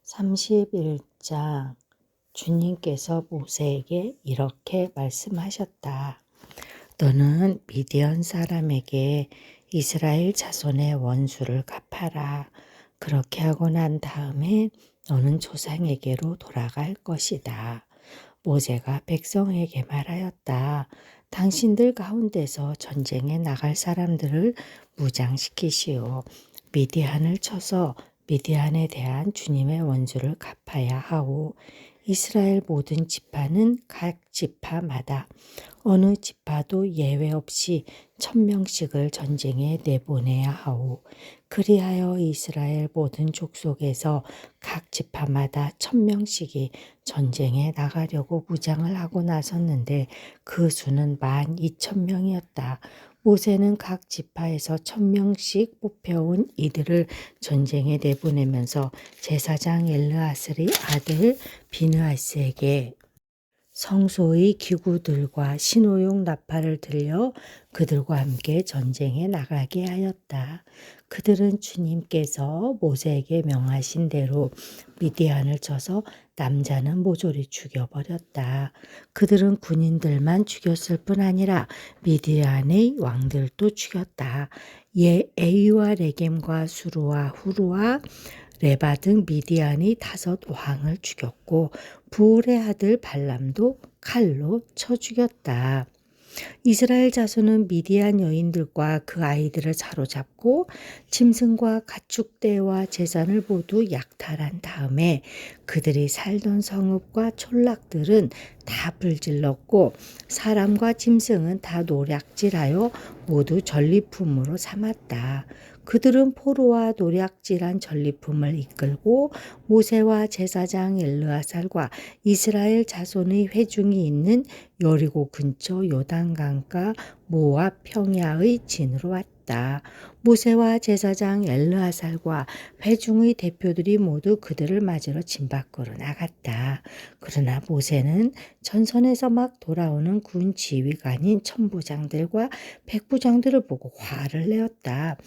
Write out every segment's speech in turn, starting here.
31장 주님께서 모세에게 이렇게 말씀하셨다. 너는 미디안 사람에게 이스라엘 자손의 원수를 갚아라. 그렇게 하고 난 다음에 너는 조상에게로 돌아갈 것이다. 모세가 백성에게 말하였다. 당신들 가운데서 전쟁에 나갈 사람들을 무장시키시오. 미디안을 쳐서 미디안에 대한 주님의 원수를 갚아야 하오. 이스라엘 모든 지파는 각 지파마다 어느 지파도 예외 없이 1000명씩을 전쟁에 내보내야 하오. 그리하여 이스라엘 모든 족속에서 각 지파마다 1000명씩이 전쟁에 나가려고 무장을 하고 나섰는데 그 수는 12,000명이었다. 모세는 각 지파에서 1000명씩 뽑혀온 이들을 전쟁에 내보내면서 제사장 엘르아살의 아들 비느하스에게 성소의 기구들과 신호용 나팔을 들려 그들과 함께 전쟁에 나가게 하였다. 그들은 주님께서 모세에게 명하신 대로 미디안을 쳐서 남자는 모조리 죽여버렸다. 그들은 군인들만 죽였을 뿐 아니라 미디안의 왕들도 죽였다. 에이와 레겜과 수루와 후루와 레바 등 미디안이 5 왕을 죽였고 부올의 아들 발람도 칼로 쳐 죽였다. 이스라엘 자손은 미디안 여인들과 그 아이들을 사로잡고 짐승과 가축대와 재산을 모두 약탈한 다음에 그들이 살던 성읍과 촌락들은 다 불질렀고 사람과 짐승은 다 노략질하여 모두 전리품으로 삼았다. 그들은 포로와 노략질한 전리품을 이끌고 모세와 제사장 엘르아살과 이스라엘 자손의 회중이 있는 여리고 근처 요단강가 모압 평야의 진으로 왔다. 모세와 제사장 엘르아살과 회중의 대표들이 모두 그들을 맞으러 진 밖으로 나갔다. 그러나 모세는 전선에서 막 돌아오는 군 지휘관인 천부장들과 백부장들을 보고 화를 내었다.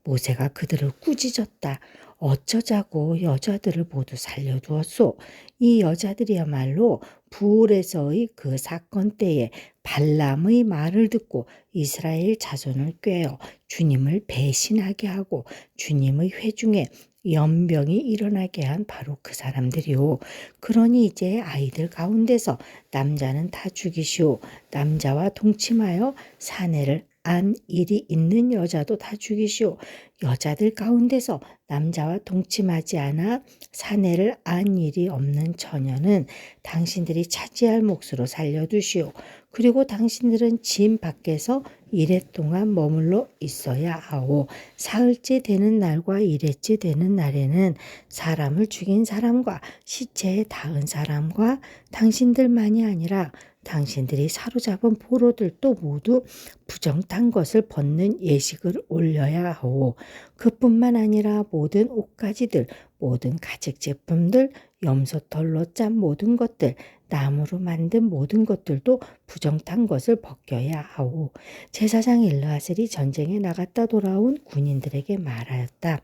모세가 그들을 꾸짖었다. 어쩌자고 여자들을 모두 살려두었소. 이 여자들이야말로 부올에서의 그 사건 때에 발람의 말을 듣고 이스라엘 자손을 꾀어 주님을 배신하게 하고 주님의 회중에 연병이 일어나게 한 바로 그 사람들이오. 그러니 이제 아이들 가운데서 남자는 다 죽이시오. 남자와 동침하여 사내를 안 일이 있는 여자도 다 죽이시오. 여자들 가운데서 남자와 동침하지 않아 사내를 안 일이 없는 처녀는 당신들이 차지할 몫으로 살려두시오. 그리고 당신들은 진 밖에서 이래 동안 머물러 있어야 하오. 사흘째 되는 날과 이래째 되는 날에는 사람을 죽인 사람과 시체에 닿은 사람과 당신들만이 아니라 당신들이 사로잡은 포로들도 모두 부정탄 것을 벗는 예식을 올려야 하오. 그뿐만 아니라 모든 옷가지들, 모든 가죽 제품들, 염소털로 짠 모든 것들, 나무로 만든 모든 것들도 부정탄 것을 벗겨야 하오. 제사장 엘르아살이 전쟁에 나갔다 돌아온 군인들에게 말하였다.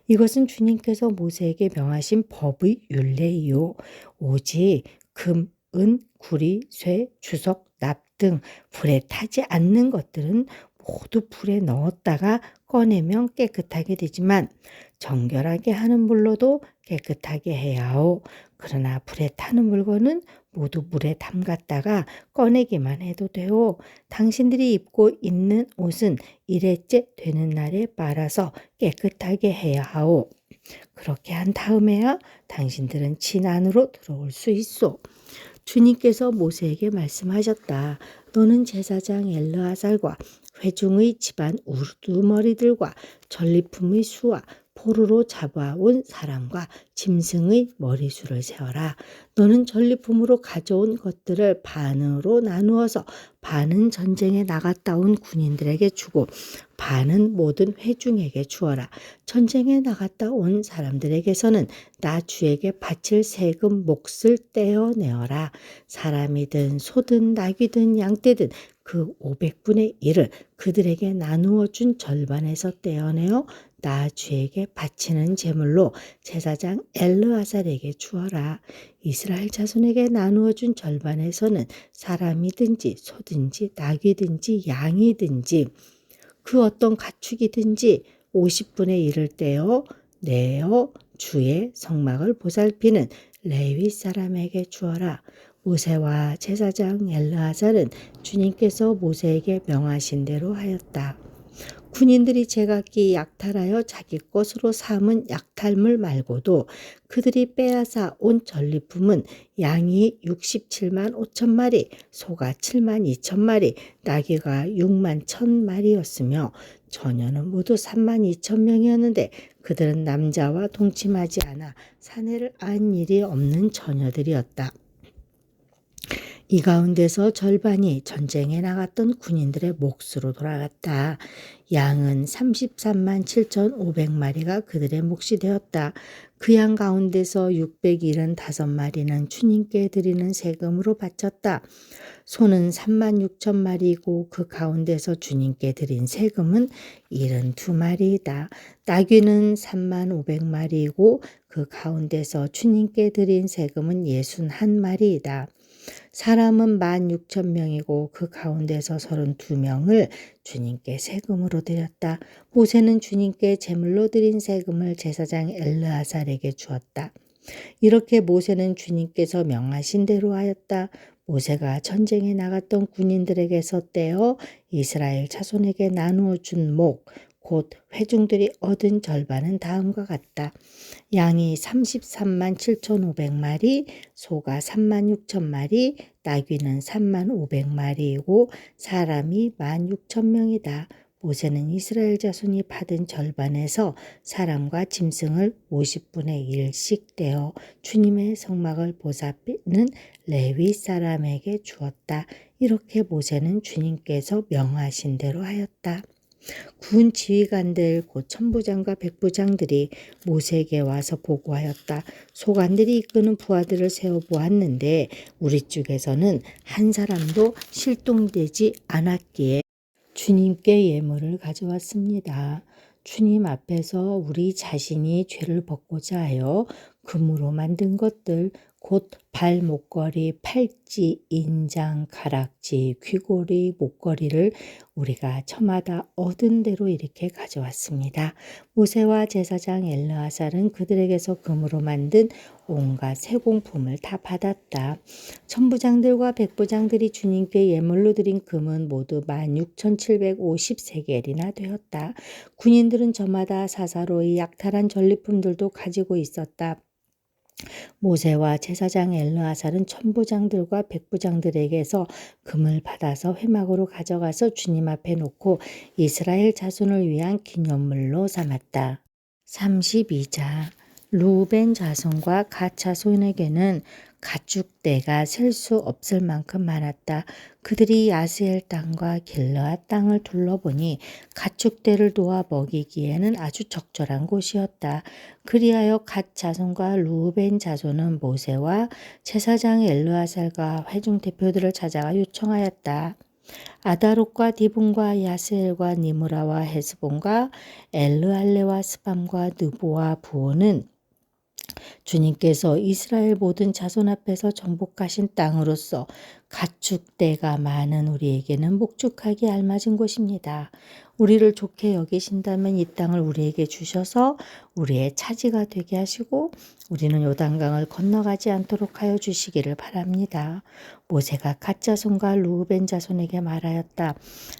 이것은 주님께서 모세에게 명하신 법의 율례이요. 오직 금, 은, 구리, 쇠, 주석, 납 등 불에 타지 않는 것들은 모두 불에 넣었다가 꺼내면 깨끗하게 되지만 정결하게 하는 물로도 깨끗하게 해야 하오. 그러나 불에 타는 물건은 모두 물에 담갔다가 꺼내기만 해도 되오. 당신들이 입고 있는 옷은 일회째 되는 날에 빨아서 깨끗하게 해야 하오. 그렇게 한 다음에야 당신들은 진 안으로 들어올 수 있소. 주님께서 모세에게 말씀하셨다. 너는 제사장 엘르아살과 회중의 집안 우두머리들과 전리품의 수와 포로로 잡아온 사람과 짐승의 머리수를 세어라. 너는 전리품으로 가져온 것들을 반으로 나누어서 반은 전쟁에 나갔다 온 군인들에게 주고 반은 모든 회중에게 주어라. 전쟁에 나갔다 온 사람들에게서는 나 주에게 바칠 세금 몫을 떼어내어라. 사람이든 소든 나귀든 양떼든 그 500분의 1을 그들에게 나누어 준 절반에서 떼어내어 나 주에게 바치는 제물로 제사장 엘르아살에게 주어라. 이스라엘 자손에게 나누어 준 절반에서는 사람이든지 소든지 나귀든지 양이든지 그 어떤 가축이든지 50분의 1을 떼어 내어 주의 성막을 보살피는 레위 사람에게 주어라. 모세와 제사장 엘르아살은 주님께서 모세에게 명하신 대로 하였다. 군인들이 제각기 약탈하여 자기 것으로 삼은 약탈물 말고도 그들이 빼앗아 온 전리품은 양이 67만 5천 마리, 소가 7만 2천 마리, 나귀가 6만 1천 마리였으며 처녀는 모두 3만 2천 명이었는데 그들은 남자와 동침하지 않아 사내를 안 일이 없는 처녀들이었다. 이 가운데서 절반이 전쟁에 나갔던 군인들의 몫으로 돌아갔다. 양은 33만 7,500마리가 그들의 몫이 되었다. 그 양 가운데서 675마리는 주님께 드리는 세금으로 바쳤다. 소는 3만 6천 마리이고 그 가운데서 주님께 드린 세금은 72마리이다. 나귀는 3만 500마리이고 그 가운데서 주님께 드린 세금은 61마리이다. 사람은 16,000명이고 그 가운데서 32명을 주님께 세금으로 드렸다. 모세는 주님께 제물로 드린 세금을 제사장 엘르아살에게 주었다. 이렇게 모세는 주님께서 명하신 대로 하였다. 모세가 전쟁에 나갔던 군인들에게서 떼어 이스라엘 자손에게 나누어 준 목, 곧 회중들이 얻은 절반은 다음과 같다. 양이 33만 7,500마리, 소가 3만 6천 마리, 나귀는 3만 500마리이고 사람이 16,000명이다. 모세는 이스라엘 자손이 받은 절반에서 사람과 짐승을 50분의 1씩 떼어 주님의 성막을 보살피는 레위 사람에게 주었다. 이렇게 모세는 주님께서 명하신 대로 하였다. 군 지휘관들 곧 천부장과 백부장들이 모세에게 와서 보고하였다. 소관들이 이끄는 부하들을 세워보았는데 우리 쪽에서는 한 사람도 실동되지 않았기에 주님께 예물을 가져왔습니다. 주님 앞에서 우리 자신이 죄를 벗고자 하여 금으로 만든 것들 곧 발 목걸이, 팔찌, 인장, 가락지, 귀고리, 목걸이를 우리가 저마다 얻은 대로 이렇게 가져왔습니다. 모세와 제사장 엘르아살은 그들에게서 금으로 만든 온갖 세공품을 다 받았다. 천부장들과 백부장들이 주님께 예물로 드린 금은 모두 16,750세겔이나 되었다. 군인들은 저마다 사사로이 약탈한 전리품들도 가지고 있었다. 모세와 제사장 엘르아살은 천부장들과 백부장들에게서 금을 받아서 회막으로 가져가서 주님 앞에 놓고 이스라엘 자손을 위한 기념물로 삼았다. 32자 루벤 자손과 갓 자손에게는 가축대가 셀 수 없을 만큼 많았다. 그들이 야스엘 땅과 길르앗 땅을 둘러보니 가축대를 도와 먹이기에는 아주 적절한 곳이었다. 그리하여 갓 자손과 루벤 자손은 모세와 제사장 엘르아살과 회중 대표들을 찾아가 요청하였다. 아다롯과 디본과 야스엘과 니므라와 헤스본과 엘르알레와 스밤과 느보와 부오는 주님께서 이스라엘 모든 자손 앞에서 정복하신 땅으로서 가축대가 많은 우리에게는 목축하기 알맞은 곳입니다. 우리를 좋게 여기신다면 이 땅을 우리에게 주셔서 우리의 차지가 되게 하시고 우리는 요단강을 건너가지 않도록 하여 주시기를 바랍니다. 모세가 갓 자손과 루벤 자손에게 말하였다.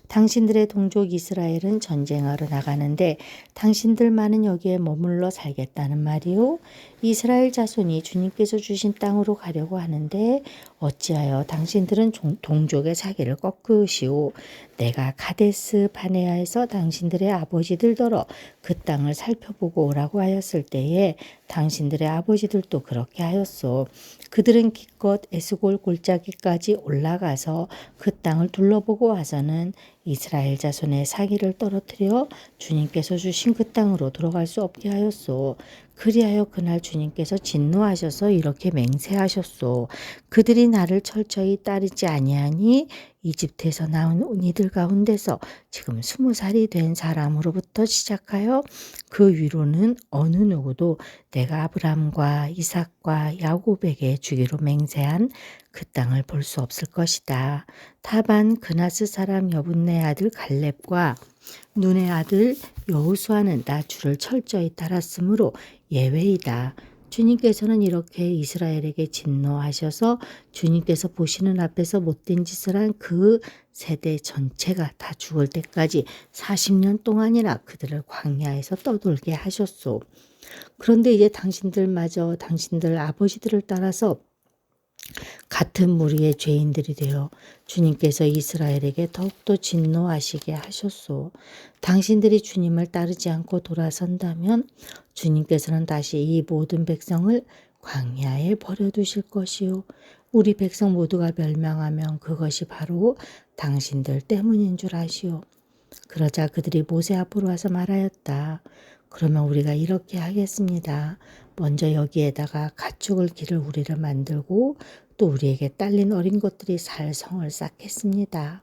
당신들의 동족 이스라엘은 전쟁하러 나가는데 당신들만은 여기에 머물러 살겠다는 말이요. 이스라엘 자손이 주님께서 주신 땅으로 가려고 하는데 어찌하여 당신들은 동족의 사기를 꺾으시오. 내가 가데스 바네아에서 당신들의 아버지들더러 그 땅을 살펴보고 오라고 하였을 때에 당신들의 아버지들도 그렇게 하였소. 그들은 기껏 에스골 골짜기까지 올라가서 그 땅을 둘러보고 와서는 이스라엘 자손의 사기를 떨어뜨려 주님께서 주신 그 땅으로 들어갈 수 없게 하였소. 그리하여 그날 주님께서 진노하셔서 이렇게 맹세하셨소. 그들이 나를 철저히 따르지 아니하니 이집트에서 나온 이들 가운데서 지금 20살이 된 사람으로부터 시작하여 그 위로는 어느 누구도 내가 아브람과 이삭과 야곱에게 주기로 맹세한 그 땅을 볼 수 없을 것이다. 다만 그나스 사람 여분네 아들 갈렙과 눈의 아들 여호수아는 나 주를 철저히 따랐으므로 예외이다. 주님께서는 이렇게 이스라엘에게 진노하셔서 주님께서 보시는 앞에서 못된 짓을 한 그 세대 전체가 다 죽을 때까지 40년 동안이나 그들을 광야에서 떠돌게 하셨소. 그런데 이제 당신들마저 당신들 아버지들을 따라서 같은 무리의 죄인들이 되어 주님께서 이스라엘에게 더욱더 진노하시게 하셨소. 당신들이 주님을 따르지 않고 돌아선다면 주님께서는 다시 이 모든 백성을 광야에 버려두실 것이요. 우리 백성 모두가 멸망하면 그것이 바로 당신들 때문인 줄 아시오. 그러자 그들이 모세 앞으로 와서 말하였다. 그러면 우리가 이렇게 하겠습니다. 먼저 여기에다가 가축을 기를 우리를 만들고 또 우리에게 딸린 어린 것들이 살 성을 쌓겠습니다.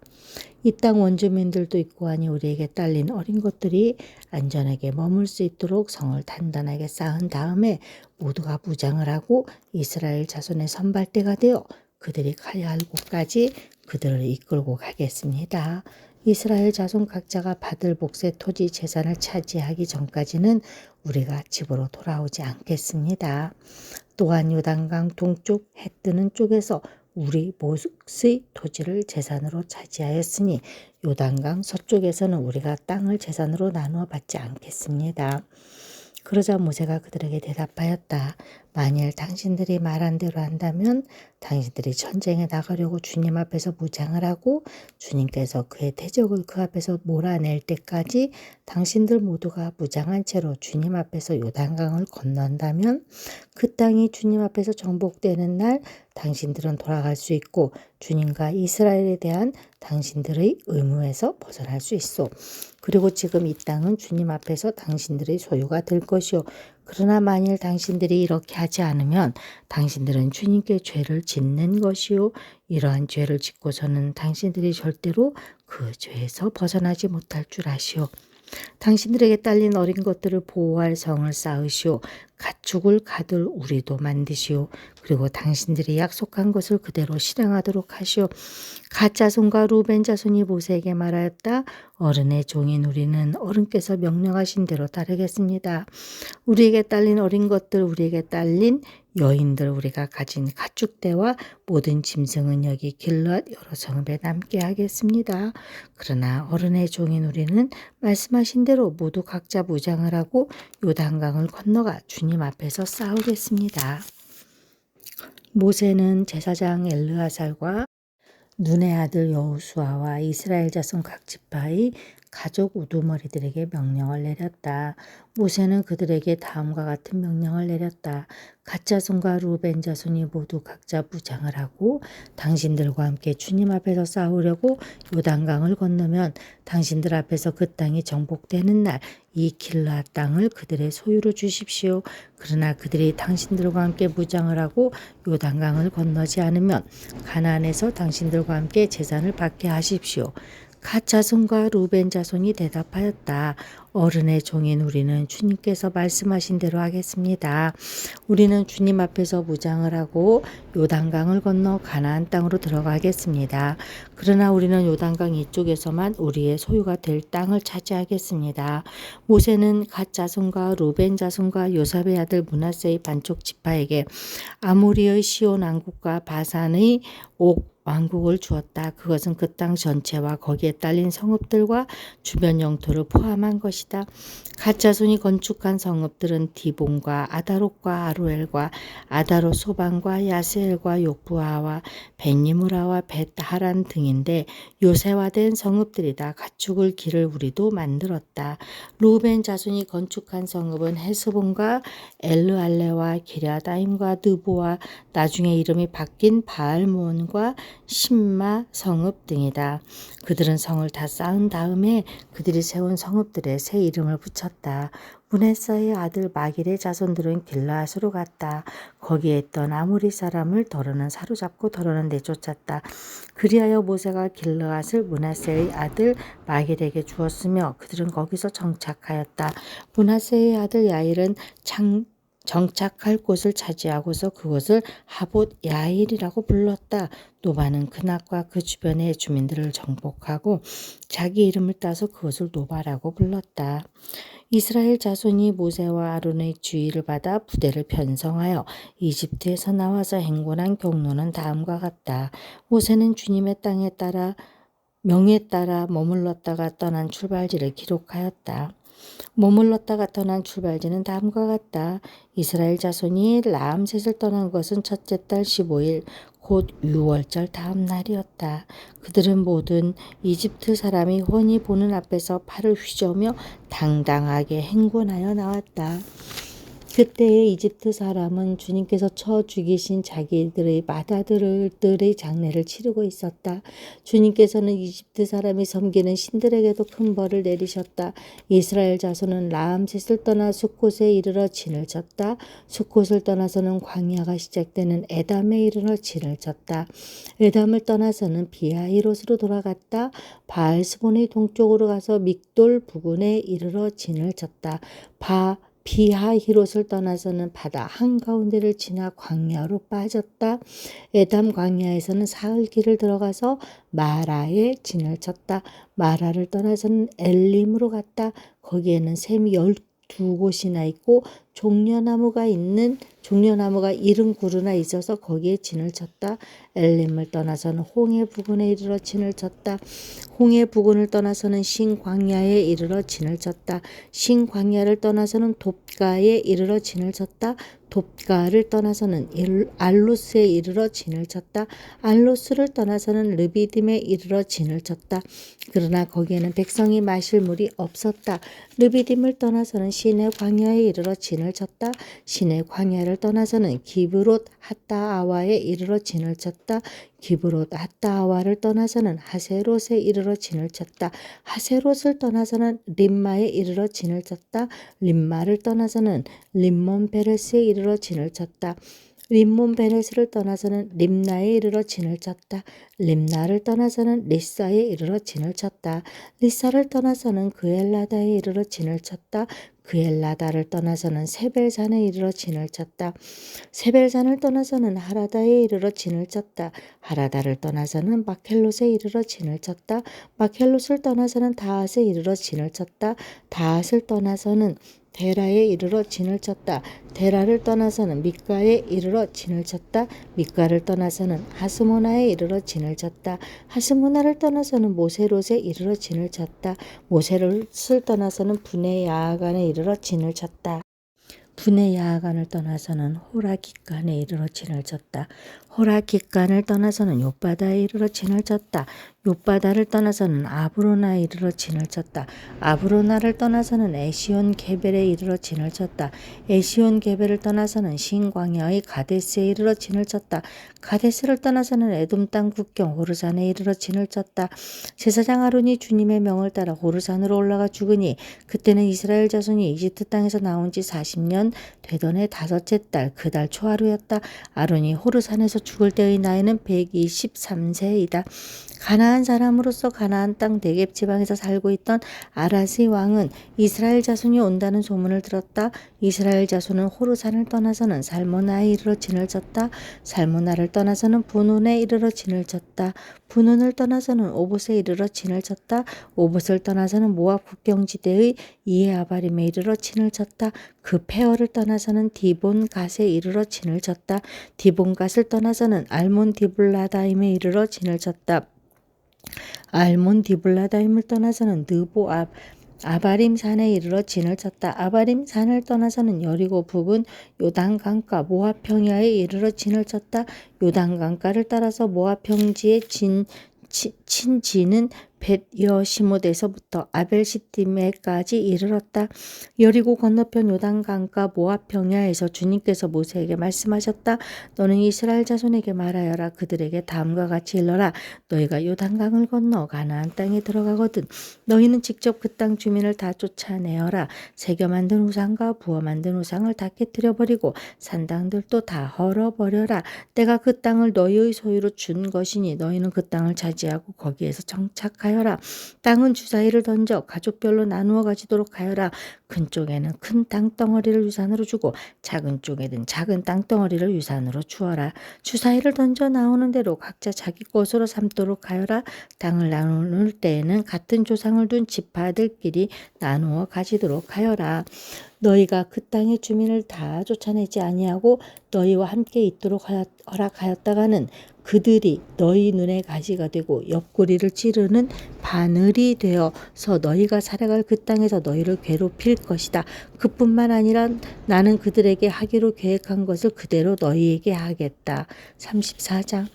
이 땅 원주민들도 있고 하니 우리에게 딸린 어린 것들이 안전하게 머물 수 있도록 성을 단단하게 쌓은 다음에 모두가 무장을 하고 이스라엘 자손의 선발대가 되어 그들이 가야 할 곳까지 그들을 이끌고 가겠습니다. 이스라엘 자손 각자가 받을 몫의 토지 재산을 차지하기 전까지는 우리가 집으로 돌아오지 않겠습니다. 또한 요단강 동쪽 해 뜨는 쪽에서 우리 몫의 토지를 재산으로 차지하였으니 요단강 서쪽에서는 우리가 땅을 재산으로 나누어 받지 않겠습니다. 그러자 모세가 그들에게 대답하였다. 만일 당신들이 말한 대로 한다면 당신들이 전쟁에 나가려고 주님 앞에서 무장을 하고 주님께서 그의 대적을 그 앞에서 몰아낼 때까지 당신들 모두가 무장한 채로 주님 앞에서 요단강을 건넌다면 그 땅이 주님 앞에서 정복되는 날 당신들은 돌아갈 수 있고 주님과 이스라엘에 대한 당신들의 의무에서 벗어날 수 있어. 그리고 지금 이 땅은 주님 앞에서 당신들의 소유가 될 것이요. 그러나 만일 당신들이 이렇게 하지 않으면 당신들은 주님께 죄를 짓는 것이요. 이러한 죄를 짓고서는 당신들이 절대로 그 죄에서 벗어나지 못할 줄 아시오. 당신들에게 딸린 어린 것들을 보호할 성을 쌓으시오. 가축을 가둘 우리도 만드시오. 그리고 당신들이 약속한 것을 그대로 실행하도록 하시오. 갓 자손과 루벤 자손이 모세에게 말하였다. 어른의 종인 우리는 어른께서 명령하신 대로 따르겠습니다. 우리에게 딸린 어린 것들, 우리에게 딸린 여인들, 우리가 가진 가축대와 모든 짐승은 여기 길앗 여러 성읍에 남게 하겠습니다. 그러나 어른의 종인 우리는 말씀하신 대로 모두 각자 무장을 하고 요단강을 건너가 주님 앞에서 싸우겠습니다. 모세는 제사장 엘르아살과 눈의 아들 여호수아와 이스라엘 자손 각 지파의 가족 우두머리들에게 명령을 내렸다. 모세는 그들에게 다음과 같은 명령을 내렸다. 갓 자손과 루벤 자손이 모두 각자 무장을 하고 당신들과 함께 주님 앞에서 싸우려고 요단강을 건너면 당신들 앞에서 그 땅이 정복되는 날 이 길앗 땅을 그들의 소유로 주십시오. 그러나 그들이 당신들과 함께 무장을 하고 요단강을 건너지 않으면 가나안에서 당신들과 함께 재산을 받게 하십시오. 갓 자손과 루벤 자손이 대답하였다. 어른의 종인 우리는 주님께서 말씀하신 대로 하겠습니다. 우리는 주님 앞에서 무장을 하고 요단강을 건너 가나안 땅으로 들어가겠습니다. 그러나 우리는 요단강 이쪽에서만 우리의 소유가 될 땅을 차지하겠습니다. 모세는 갓 자손과 루벤 자손과 요셉의 아들 므낫세의 반쪽 지파에게 아모리의 시온 왕국과 바산의 옥 왕국을 주었다. 그것은 그 땅 전체와 거기에 딸린 성읍들과 주변 영토를 포함한 것이다. 것이다. 갓 자손이 건축한 성읍들은 디본과 아다롯과 아루엘과 아다롯 소반과 야스엘과 욕부하와 벳니무라와 벳하란 등인데 요새화된 성읍들이다. 가축을 기를 우리도 만들었다. 루벤 자손이 건축한 성읍은 헤스본과 엘르알레와 기랴다임과 느보와 나중에 이름이 바뀐 바알몬과 심마 성읍 등이다. 그들은 성을 다 쌓은 다음에 그들이 세운 성읍들에 새 이름을 붙였다. 문헤사의 아들 마길의 자손들은 길라앗으로 갔다. 거기에 있던 아모리 사람을 더러는 사로잡고 더러는 내쫓았다. 그리하여 모세가 길라앗을 문하세의 아들 마길에게 주었으며 그들은 거기서 정착하였다. 문하세의 아들 야일은 정착할 곳을 차지하고서 그곳을 하봇 야일이라고 불렀다. 노바는 그낙과 그 주변의 주민들을 정복하고 자기 이름을 따서 그것을 노바라고 불렀다. 이스라엘 자손이 모세와 아론의 주의를 받아 부대를 편성하여 이집트에서 나와서 행군한 경로는 다음과 같다. 모세는 주님의 땅에 따라 명에 따라 머물렀다가 떠난 출발지를 기록하였다. 머물렀다가 떠난 출발지는 다음과 같다. 이스라엘 자손이 라암셋을 떠난 것은 첫째 달 15일 곧 6월절 다음 날이었다. 그들은 모든 이집트 사람이 훤히 보는 앞에서 팔을 휘저으며 당당하게 행군하여 나왔다. 그때의 이집트 사람은 주님께서 쳐 죽이신 자기들의 맏아들들의 장례를 치르고 있었다. 주님께서는 이집트 사람이 섬기는 신들에게도 큰 벌을 내리셨다. 이스라엘 자손은 라암셋을 떠나 숫곳에 이르러 진을 쳤다. 숫곳을 떠나서는 광야가 시작되는 에담에 이르러 진을 쳤다. 에담을 떠나서는 비하히롯으로 돌아갔다. 바알스본의 동쪽으로 가서 믹돌 부근에 이르러 진을 쳤다. 비하히롯을 떠나서는 바다 한가운데를 지나 광야로 빠졌다. 에담 광야에서는 사흘 길을 들어가서 마라에 진을 쳤다. 마라를 떠나서는 엘림으로 갔다. 거기에는 샘이 12곳이나 있고 종려나무가 이른 구루나 있어서 거기에 진을 쳤다. 엘림을 떠나서는 홍해 부근에 이르러 진을 쳤다. 홍해 부근을 떠나서는 신광야에 이르러 진을 쳤다. 신광야를 떠나서는 돕가에 이르러 진을 쳤다. 돕가를 떠나서는 알로스에 이르러 진을 쳤다. 알로스를 떠나서는 르비딤에 이르러 진을 쳤다. 그러나 거기에는 백성이 마실 물이 없었다. 르비딤을 떠나서는 시내 광야에 이르러 진을 쳤다. 시내 광야를 떠나서는 기브롯 핫다아와에 이르러 진을 쳤다. 기브롯 핫다아와를 떠나서는 하세롯에 이르러 진을 쳤다. 하세롯을 떠나서는 림마에 이르러 진을 쳤다. 림마를 떠나서는 림몬 베레스에 이르러 진을 쳤다. 림몬 베레스를 떠나서는 림나에 이르러 진을 쳤다. 림나를 떠나서는 리사에 이르러 진을 쳤다. 리사를 떠나서는 그엘라다에 이르러 진을 쳤다. 그엘라다를 떠나서는 세벨산에 이르러 진을 쳤다. 세벨산을 떠나서는 하라다에 이르러 진을 쳤다. 하라다를 떠나서는 마켈롯에 이르러 진을 쳤다. 마켈롯을 떠나서는 다앗에 이르러 진을 쳤다. 다앗을 떠나서는 데라에 이르러 진을 쳤다. 데라를 떠나서는 미가에 이르러 진을 쳤다. 미가를 떠나서는 하스모나에 이르러 진을 쳤다. 하스모나를 떠나서는 모세롯에 이르러 진을 쳤다. 모세롯을 떠나서는 분에 야아간에 이르러 진을 쳤다. 분의 야간을 떠나서는 호라깃간에 이르러 진을 쳤다. 호라깃간을 떠나서는 욥바다에 이르러 진을 쳤다. 욥바다를 떠나서는 아브로나에 이르러 진을 쳤다. 아브로나를 떠나서는 에시온 게벨에 이르러 진을 쳤다. 에시온 게벨을 떠나서는 신광야의 가데스에 이르러 진을 쳤다. 가데스를 떠나서는 에돔 땅 국경 호르산에 이르러 진을 쳤다. 제사장 아론이 주님의 명을 따라 호르산으로 올라가 죽으니 그때는 이스라엘 자손이 이집트 땅에서 나온 지 40년 되던 해 다섯째 달 그 달 초하루였다. 아론이 호르산에서 죽을 때의 나이는 123세이다. 가나안 사람으로서 가나안 땅 네겝 지방에서 살고 있던 아라스의 왕은 이스라엘 자손이 온다는 소문을 들었다. 이스라엘 자손은 호르산을 떠나서는 살모나에 이르러 진을 쳤다. 살모나를 떠나서는 분온에 이르러 진을 쳤다. 분온을 떠나서는 오봇에 이르러 진을 쳤다. 오봇을 떠나서는 모압 국경지대의 이에아바림에 이르러 진을 쳤다. 그 페어를 떠나서는 디본갓에 이르러 진을 쳤다. 디본갓을 떠나서는 알몬 디블라다임에 이르러 진을 쳤다. 알몬 디블라다임을 떠나서는 느보압 아바림 산에 이르러 진을 쳤다. 아바림 산을 떠나서는 여리고 부근 요단 강가 모압 평야에 이르러 진을 쳤다. 요단 강가를 따라서 모압 평지에 친지는 벳 여시못에서부터 아벨시띠메까지 이르렀다. 여리고 건너편 요단강가 모압 평야에서 주님께서 모세에게 말씀하셨다. 너는 이스라엘 자손에게 말하여라. 그들에게 다음과 같이 일러라. 너희가 요단강을 건너 가나안 땅에 들어가거든 너희는 직접 그 땅 주민을 다 쫓아내어라. 새겨 만든 우상과 부어 만든 우상을 다 깨뜨려 버리고 산당들도 다 헐어버려라. 내가 그 땅을 너희의 소유로 준 것이니 너희는 그 땅을 차지하고 거기에서 정착하여라. 땅은 주사위를 던져 가족별로 나누어 가지도록 하여라. 큰 쪽에는 큰 땅덩어리를 유산으로 주고 작은 쪽에는 작은 땅덩어리를 유산으로 주어라. 주사위를 던져 나오는 대로 각자 자기 것으로 삼도록 하여라. 땅을 나눌 때에는 같은 조상을 둔 지파들끼리 나누어 가지도록 하여라. 너희가 그 땅의 주민을 다 쫓아내지 아니하고 너희와 함께 있도록 허락하였다가는 그들이 너희 눈에 가시가 되고 옆구리를 찌르는 바늘이 되어서 너희가 살아갈 그 땅에서 너희를 괴롭힐 것이다. 그뿐만 아니라 나는 그들에게 하기로 계획한 것을 그대로 너희에게 하겠다. 34장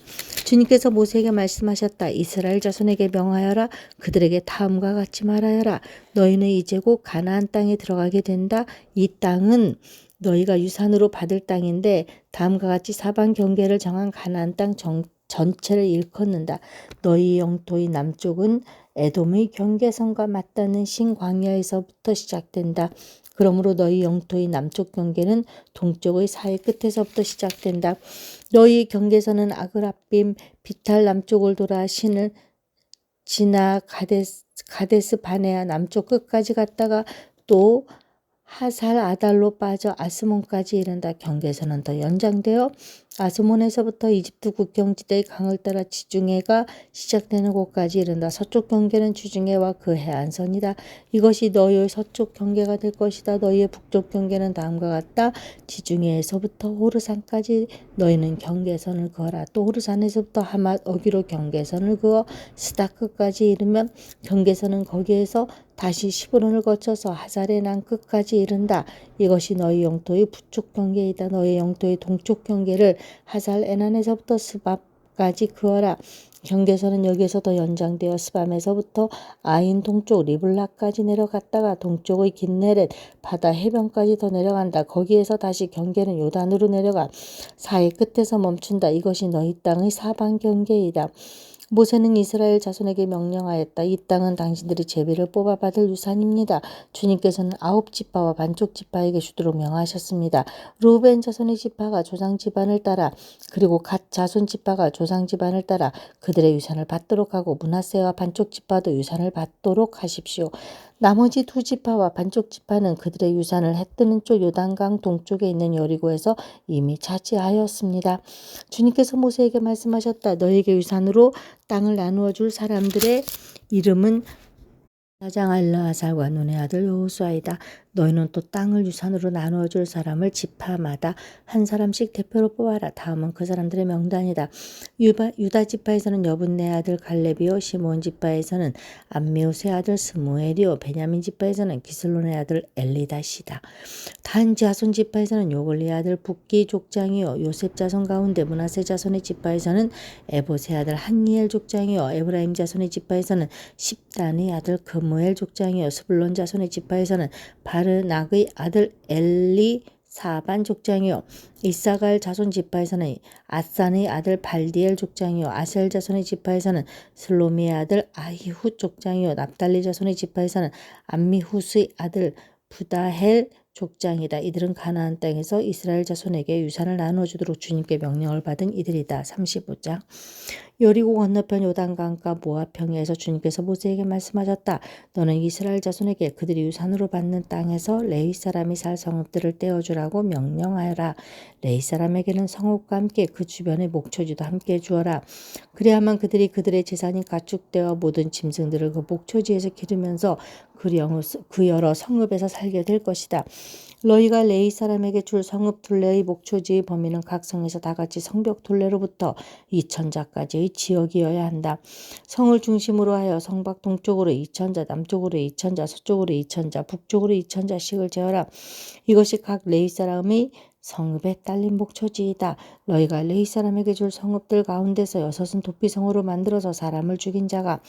주님께서 모세에게 말씀하셨다. 이스라엘 자손에게 명하여라. 그들에게 다음과 같이 말하여라. 너희는 이제 곧 가나안 땅에 들어가게 된다. 이 땅은 너희가 유산으로 받을 땅인데 다음과 같이 사방 경계를 정한 가나안 땅 전체를 일컫는다. 너희 영토의 남쪽은 에돔의 경계선과 맞닿는 신광야에서부터 시작된다. 그러므로 너희 영토의 남쪽 경계는 동쪽의 사해 끝에서부터 시작된다. 너희 경계선은 아그라빔 비탈 남쪽을 돌아 신을 지나 가데스 바네아 남쪽 끝까지 갔다가 또 하살 아달로 빠져 아스몬까지 이른다. 경계선은 더 연장되어 아스몬에서부터 이집트 국경지대의 강을 따라 지중해가 시작되는 곳까지 이른다. 서쪽 경계는 지중해와 그 해안선이다. 이것이 너희의 서쪽 경계가 될 것이다. 너희의 북쪽 경계는 다음과 같다. 지중해에서부터 호르산까지 너희는 경계선을 그어라. 또 호르산에서부터 하맛 어기로 경계선을 그어 스다 끝까지 이르면 경계선은 거기에서 다시 시브론을 거쳐서 하사레난 끝까지 이른다. 이것이 너희 영토의 북쪽 경계이다. 너희 영토의 동쪽 경계를 하살 에난에서부터 스밥까지 그어라. 경계선은 여기에서 더 연장되어 스밤에서부터 아인 동쪽 리블라까지 내려갔다가 동쪽의 긴네렛 바다 해변까지 더 내려간다. 거기에서 다시 경계는 요단으로 내려가 사해 끝에서 멈춘다. 이것이 너희 땅의 사방 경계이다. 모세는 이스라엘 자손에게 명령하였다. 이 땅은 당신들이 제비를 뽑아받을 유산입니다. 주님께서는 9지파와 반쪽 지파에게 주도록 명하셨습니다. 루벤 자손의 지파가 조상 집안을 따라 그리고 갓 자손 지파가 조상 집안을 따라 그들의 유산을 받도록 하고 므낫세와 반쪽 지파도 유산을 받도록 하십시오. 나머지 두 지파와 반쪽 지파는 그들의 유산을 해뜨는 쪽 요단강 동쪽에 있는 여리고에서 이미 차지하였습니다. 주님께서 모세에게 말씀하셨다. 너에게 유산으로 땅을 나누어 줄 사람들의 이름은 사장 알라하살과 눈의 아들 여호수아이다. 너희는 또 땅을 유산으로 나누어 줄 사람을 지파마다 한 사람씩 대표로 뽑아라. 다음은 그 사람들의 명단이다. 유다 지파에서는 여분네 아들 갈렙이요 시몬 지파에서는 암미우스의 아들 스무엘이요 베냐민 지파에서는 기슬론의 아들 엘리다시다. 단 자손 지파에서는 요글리의 아들 붓기 족장이요 요셉 자손 가운데 므낫세 자손의 지파에서는 에봇의 아들 한니엘 족장이요 에브라임 자손의 지파에서는 십단의 아들 그무엘 족장이요 스불론 자손의 지파에서는 바르낙의 아들 엘리 사반 족장이요 이사갈 자손 지파에서는 아산의 아들 발디엘 족장이요 아셀 자손의 지파에서는 슬로미의 아들 아히훗 족장이요 납달리 자손의 지파에서는 암미후스의 아들 부다헬 족장이다. 이들은 가나안 땅에서 이스라엘 자손에게 유산을 나누어주도록 주님께 명령을 받은 이들이다. 35장 여리고 건너편 요단강가 모압 평야에서 주님께서 모세에게 말씀하셨다. 너는 이스라엘 자손에게 그들이 유산으로 받는 땅에서 레위 사람이 살 성읍들을 떼어주라고 명령하여라. 레위 사람에게는 성읍과 함께 그 주변의 목초지도 함께 주어라. 그래야만 그들이 그들의 재산이 가축되어 모든 짐승들을 그 목초지에서 기르면서 그 여러 성읍에서 살게 될 것이다. 너희가 레위 사람에게 줄 성읍 둘레의 목초지의 범위는 각 성에서 다 같이 성벽 둘레로부터 2천자까지의 지역이어야 한다. 성을 중심으로 하여 성 밖 동쪽으로 2천자, 남쪽으로 2천자, 서쪽으로 2천자, 북쪽으로 2천자씩을 재어라. 이것이 각 레위 사람의 성읍에 딸린 목초지이다. 너희가 레위 사람에게 줄 성읍들 가운데서 6은 도피성으로 만들어서 사람을 죽인 자가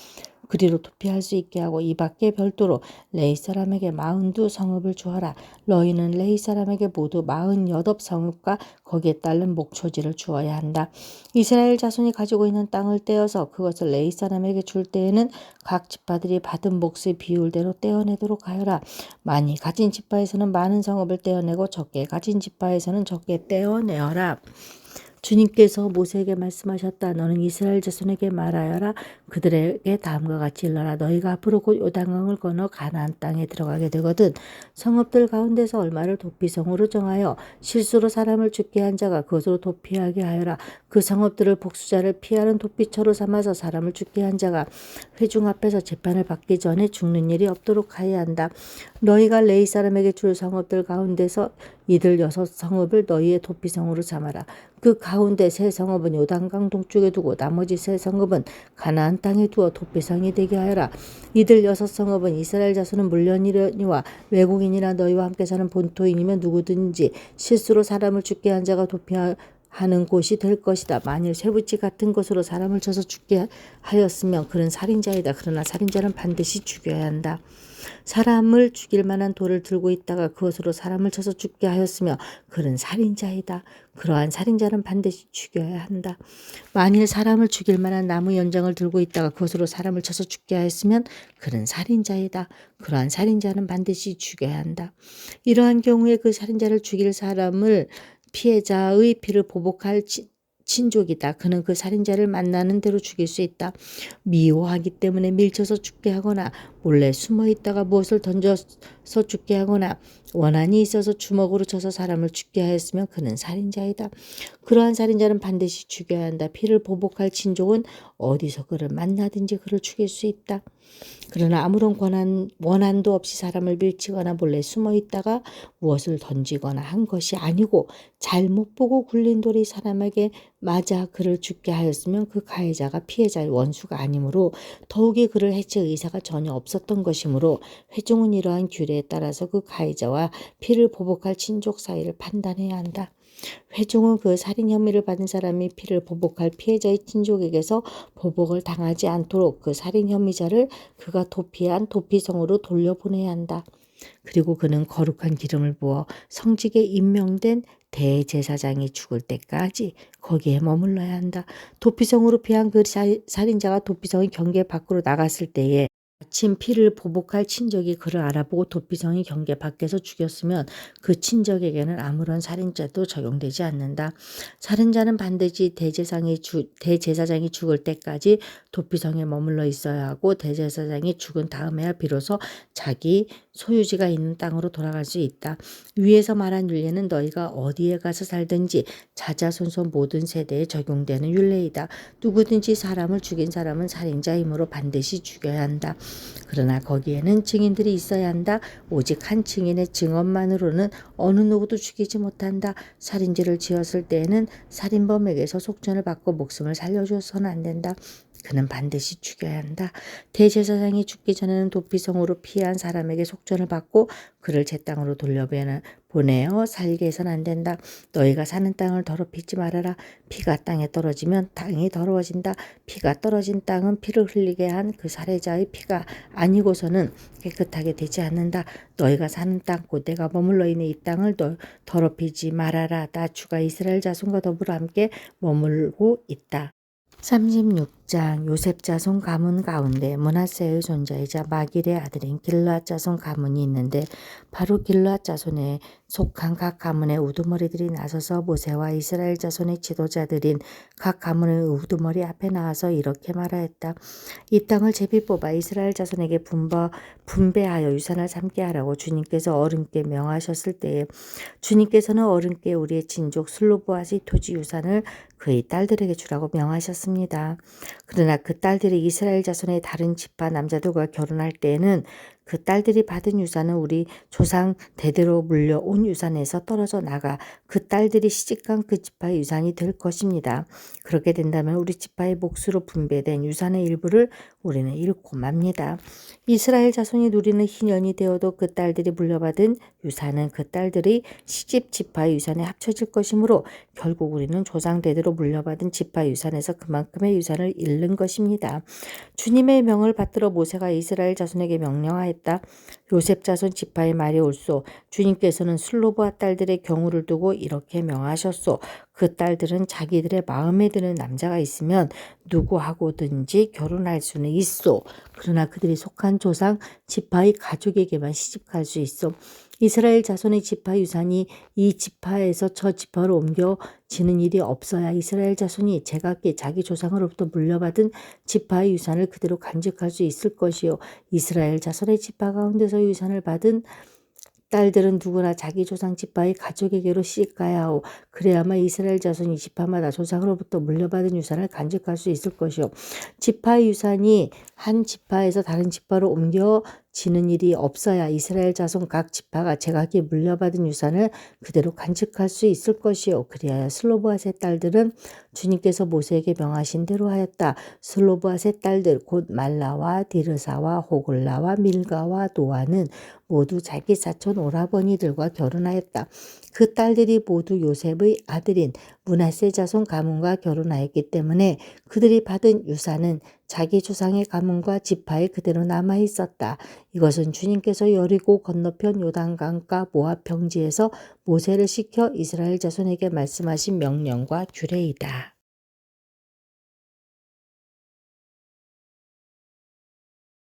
그리로 도피할 수 있게 하고 이 밖에 별도로 레위 사람에게 42 성읍을 주어라. 너희는 레위 사람에게 모두 48 성읍과 거기에 따른 목초지를 주어야 한다. 이스라엘 자손이 가지고 있는 땅을 떼어서 그것을 레위 사람에게 줄 때에는 각 지파들이 받은 몫의 비율대로 떼어내도록 하여라. 많이 가진 지파에서는 많은 성읍을 떼어내고 적게 가진 지파에서는 적게 떼어내어라. 주님께서 모세에게 말씀하셨다. 너는 이스라엘 자손에게 말하여라. 그들에게 다음과 같이 일러라. 너희가 앞으로 곧 요단강을 건너 가나안 땅에 들어가게 되거든 성읍들 가운데서 얼마를 도피성으로 정하여 실수로 사람을 죽게 한 자가 그것으로 도피하게 하여라. 그 성읍들을 복수자를 피하는 도피처로 삼아서 사람을 죽게 한 자가 회중 앞에서 재판을 받기 전에 죽는 일이 없도록 하여야 한다. 너희가 레위 사람에게 줄 성읍들 가운데서 이들 6 성읍을 너희의 도피성으로 삼아라. 그 가운데 세 성읍은 요단강 동쪽에 두고 나머지 세 성읍은 가나안 땅에 두어 도피성이 되게 하여라. 이들 6 성읍은 이스라엘 자손은 물론이니와 외국인이나 너희와 함께 사는 본토인이면 누구든지 실수로 사람을 죽게 한 자가 도피하는 곳이 될 것이다. 만일 쇠붙이 같은 것으로 사람을 쳐서 죽게 하였으면 그는 살인자이다. 그러나 살인자는 반드시 죽여야 한다. 사람을 죽일 만한 돌을 들고 있다가 그것으로 사람을 쳐서 죽게 하였으며 그는 살인자이다. 그러한 살인자는 반드시 죽여야 한다. 만일 사람을 죽일 만한 나무 연장을 들고 있다가 그것으로 사람을 쳐서 죽게 하였으면 그는 살인자이다. 그러한 살인자는 반드시 죽여야 한다. 이러한 경우에 그 살인자를 죽일 사람을 피해자의 피를 보복할 친족이다. 그는 그 살인자를 만나는 대로 죽일 수 있다. 미워하기 때문에 밀쳐서 죽게 하거나 몰래 숨어 있다가 무엇을 던져서 죽게 하거나 원한이 있어서 주먹으로 쳐서 사람을 죽게 하였으면 그는 살인자이다. 그러한 살인자는 반드시 죽여야 한다. 피를 보복할 친족은 어디서 그를 만나든지 그를 죽일 수 있다. 그러나 아무런 원한도 없이 사람을 밀치거나 몰래 숨어 있다가 무엇을 던지거나 한 것이 아니고 잘못 보고 굴린 돌이 사람에게 맞아 그를 죽게 하였으면 그 가해자가 피해자의 원수가 아니므로 더욱이 그를 해칠 의사가 전혀 없었던 것이므로 회중은 이러한 규례에 따라서 그 가해자와 피를 보복할 친족 사이를 판단해야 한다. 회중은 그 살인 혐의를 받은 사람이 피를 보복할 피해자의 친족에게서 보복을 당하지 않도록 그 살인 혐의자를 그가 도피한 도피성으로 돌려보내야 한다. 그리고 그는 거룩한 기름을 부어 성직에 임명된 대제사장이 죽을 때까지 거기에 머물러야 한다. 도피성으로 피한 그 살인자가 도피성의 경계 밖으로 나갔을 때에 마침 피를 보복할 친족이 그를 알아보고 도피성의 경계 밖에서 죽였으면 그 친족에게는 아무런 살인죄도 적용되지 않는다. 살인자는 반드시 대제사장이 죽을 때까지 도피성에 머물러 있어야 하고 대제사장이 죽은 다음에야 비로소 자기 소유지가 있는 땅으로 돌아갈 수 있다. 위에서 말한 율례는 너희가 어디에 가서 살든지 자자손손 모든 세대에 적용되는 율례이다. 누구든지 사람을 죽인 사람은 살인자이므로 반드시 죽여야 한다. 그러나 거기에는 증인들이 있어야 한다. 오직 한 증인의 증언만으로는 어느 누구도 죽이지 못한다. 살인죄를 지었을 때에는 살인범에게서 속전을 받고 목숨을 살려줘서는 안 된다. 그는 반드시 죽여야 한다. 대제사장이 죽기 전에는 도피성으로 피한 사람에게 속전을 받고 그를 제 땅으로 돌려보내어 살게 해서는 안 된다. 너희가 사는 땅을 더럽히지 말아라. 피가 땅에 떨어지면 땅이 더러워진다. 피가 떨어진 땅은 피를 흘리게 한 그 살해자의 피가 아니고서는 깨끗하게 되지 않는다. 너희가 사는 땅 곧 내가 머물러 있는 이 땅을 더럽히지 말아라. 나 주가 이스라엘 자손과 더불어 함께 머물고 있다. 36장 요셉 자손 가문 가운데 므낫세의 손자이자 마길의 아들인 길르앗 자손 가문이 있는데 바로 길르앗 자손에 속한 각 가문의 우두머리들이 나서서 모세와 이스라엘 자손의 지도자들인 각 가문의 우두머리 앞에 나와서 이렇게 말하였다. 이 땅을 제비 뽑아 이스라엘 자손에게 분배하여 유산을 삼게 하라고 주님께서 어른께 명하셨을 때에 주님께서는 어른께 우리의 친족 슬로보앗의 토지 유산을 그의 딸들에게 주라고 명하셨습니다. 그러나 그 딸들이 이스라엘 자손의 다른 지파 남자들과 결혼할 때에는 그 딸들이 받은 유산은 우리 조상 대대로 물려온 유산에서 떨어져 나가 그 딸들이 시집간 그 지파의 유산이 될 것입니다. 그렇게 된다면 우리 지파의 몫으로 분배된 유산의 일부를 우리는 잃고 맙니다. 이스라엘 자손이 누리는 희년이 되어도 그 딸들이 물려받은 유산은 그 딸들이 시집 지파의 유산에 합쳐질 것이므로 결국 우리는 조상 대대로 물려받은 지파의 유산에서 그만큼의 유산을 잃는 것입니다. 주님의 명을 받들어 모세가 이스라엘 자손에게 명령하였다. 요셉 자손 지파의 말이 옳소. 주님께서는 슬로브와 딸들의 경우를 두고 이렇게 명하셨소. 그 딸들은 자기들의 마음에 드는 남자가 있으면 누구하고든지 결혼할 수는 있소. 그러나 그들이 속한 조상 지파의 가족에게만 시집갈 수 있어. 이스라엘 자손의 지파 유산이 이 지파에서 저 지파로 옮겨지는 일이 없어야 이스라엘 자손이 제각기 자기 조상으로부터 물려받은 지파의 유산을 그대로 간직할 수 있을 것이요. 이스라엘 자손의 지파 가운데서 유산을 받은 딸들은 누구나 자기 조상 지파의 가족에게로 시집가야 하오. 그래야만 이스라엘 자손이 지파마다 조상으로부터 물려받은 유산을 간직할 수 있을 것이요. 지파의 유산이 한 지파에서 다른 지파로 옮겨지는 일이 없어야 이스라엘 자손 각 지파가 제각기 물려받은 유산을 그대로 간직할 수 있을 것이요. 그리하여 슬로브앗의 딸들은 주님께서 모세에게 명하신 대로 하였다. 슬로브앗의 딸들 곧 말라와 디르사와 호글라와 밀가와 노아는 모두 자기 사촌 오라버니들과 결혼하였다. 그 딸들이 모두 요셉의 아들인 므낫세 자손 가문과 결혼하였기 때문에 그들이 받은 유산은 자기 조상의 가문과 지파에 그대로 남아 있었다. 이것은 주님께서 여리고 건너편 요단강가 모압 평지에서 모세를 시켜 이스라엘 자손에게 말씀하신 명령과 규례이다.